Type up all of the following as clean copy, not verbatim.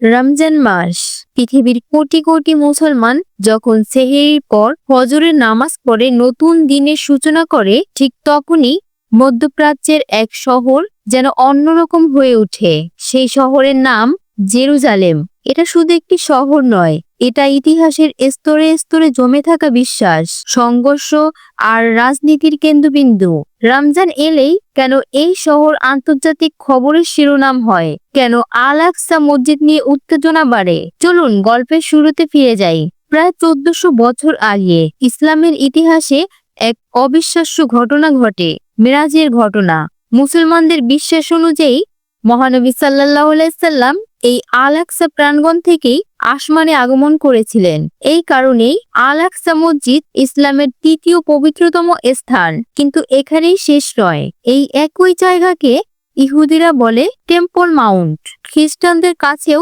রমজান মাস। পৃথিবীর কোটি কোটি মুসলমান যখন সেহরির পর ফজরের নামাজ পড়ে নতুন দিনের সূচনা করে, ঠিক তখনই মধ্যপ্রাচ্যের এক শহর যেন অন্যরকম হয়ে ওঠে। সেই শহরের নাম জেরুজালেম। এটা শুধু একটি শহর নয়, এটা ইতিহাসের স্তরে স্তরে জমে থাকা বিশ্বাস, সংঘর্ষ আর রাজনীতির কেন্দ্রবিন্দু। রমজান এলেই কেন এই শহর আন্তর্জাতিক খবরের শিরোনাম হয়, কেন আল আকসা মসজিদ নিয়ে উত্তেজনা বাড়ে? চলুন গল্পের শুরুতে ফিরে যাই। প্রায় 1400 বছর আগে ইসলামের ইতিহাসে এক অবিশ্বাস্য ঘটনা ঘটে, মেরাজের ঘটনা। মুসলমানদের বিশ্বাস অনুযায়ী মহানবী সাল্লাল্লাহু আলাইহি সাল্লাম এই আল আকসা প্রাঙ্গণ থেকেই আসমানে আগমন করেছিলেন। এই কারণেই আল আকসা মসজিদ ইসলামের তৃতীয় পবিত্রতম স্থান। কিন্তু এখানেই শেষ নয়। এই একই জায়গাকে ইহুদিরা বলে টেম্পল মাউন্ট। খ্রিস্টানদের কাছেও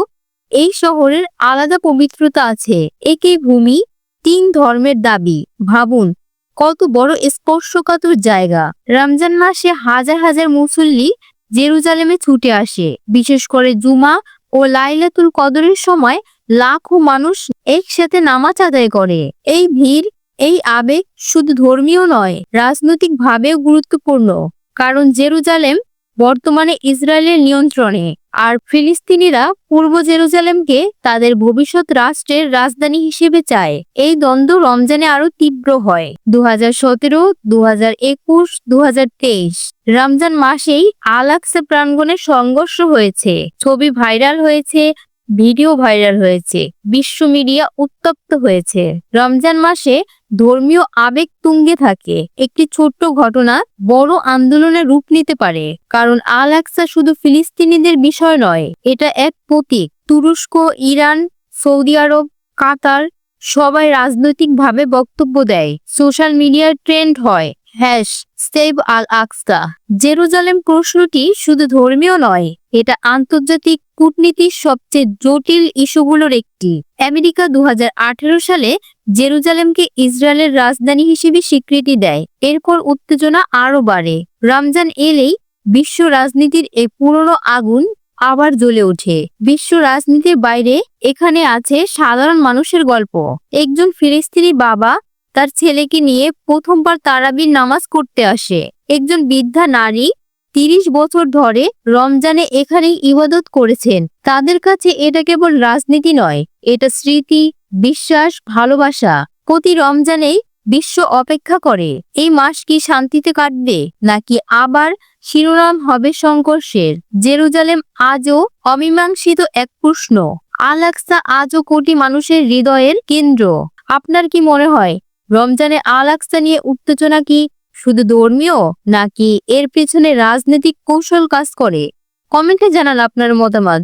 এই শহরের আলাদা পবিত্রতা আছে। একই ভূমি, তিন ধর্মের দাবি। ভাবুন কত বড় স্পর্শকাতর জায়গা। রমজান মাসে হাজার হাজার মুসল্লি জেরুজালেমে ছুটে আসে। বিশেষ করে জুমা ও লাইলাতুল কদরের সময় লাখো মানুষ একসাথে নামাজ আদায় করে। এই ভিড়, এই আবেগ শুধু ধর্মীয় নয়, রাজনৈতিক ভাবেও গুরুত্বপূর্ণ। কারণ জেরুজালেম বর্তমানে ইসরায়েলের নিয়ন্ত্রণে, আর ফিলিস্তিনিরা পূর্ব জেরুজালেমকে তাদের ভবিষ্যৎ রাষ্ট্রের রাজধানী হিসেবে চায়। এই দ্বন্দ্ব রমজানে আরো তীব্র হয়। 2017, 2021, 2023 রমজান মাসেই আল আকসা প্রাঙ্গণে সংঘর্ষ হয়েছে। ছবি ভাইরাল হয়েছে, ভিডিও ভাইরাল হয়েছে, বিশ্ব মিডিয়া উত্তপ্ত হয়েছে। রমজান মাসে ধর্মীয় আবেগ তুঙ্গে থাকে। একটি ছোট্ট ঘটনা বড় আন্দোলনের রূপ নিতে পারে। কারণ আল আকসা শুধু ফিলিস্তিনিদের বিষয় নয়, এটা এক প্রতীক। তুরস্ক, ইরান, সৌদি আরব, কাতার সবাই রাজনৈতিকভাবে বক্তব্য দেয়। সোশ্যাল মিডিয়ার ট্রেন্ড হয় সেভ আল আকসা। জেরুজালেম প্রশ্নটি শুধু ধর্মীয় নয়, এটা আন্তর্জাতিক কূটনীতির সবচেয়ে জটিল ইস্যুগুলোর একটি। আমেরিকা 2018 সালে জেরুজালেমকে ইসরায়েলের রাজধানী হিসেবে স্বীকৃতি দেয়। এরপর উত্তেজনা আরো বাড়ে। রমজান এলেই বিশ্ব রাজনীতির এই পুরনো আগুন আবার জ্বলে ওঠে। বিশ্ব রাজনীতির বাইরে এখানে আছে সাধারণ মানুষের গল্প। একজন ফিলিস্তিনি বাবা তার ছেলেকে নিয়ে প্রথমবার তারাবির নামাজ করতে আসে। একজন বৃদ্ধা নারী 30 বছর ধরে রমজানে এখানেই ইবাদত করেছেন। তাদের কাছে এটা কেবল রাজনীতি নয়, এটা স্মৃতি, বিশ্বাস, ভালোবাসা। প্রতি রমজানেই বিশ্ব অপেক্ষা করে এই মাস কি শান্তিতে কাটবে, নাকি আবার শিরোনাম হবে সংঘর্ষের। জেরুজালেম আজও অমীমাংসিত এক প্রশ্ন। আল আকসা আজও কোটি মানুষের হৃদয়ের কেন্দ্র। আপনার কি মনে হয়, রমজানে আল আকসা নিয়ে উত্তেজনা কি শুধু ধর্মীয়, নাকি এর পেছনে রাজনৈতিক কৌশল কাজ করে? কমেন্টে জানান আপনার মতামত।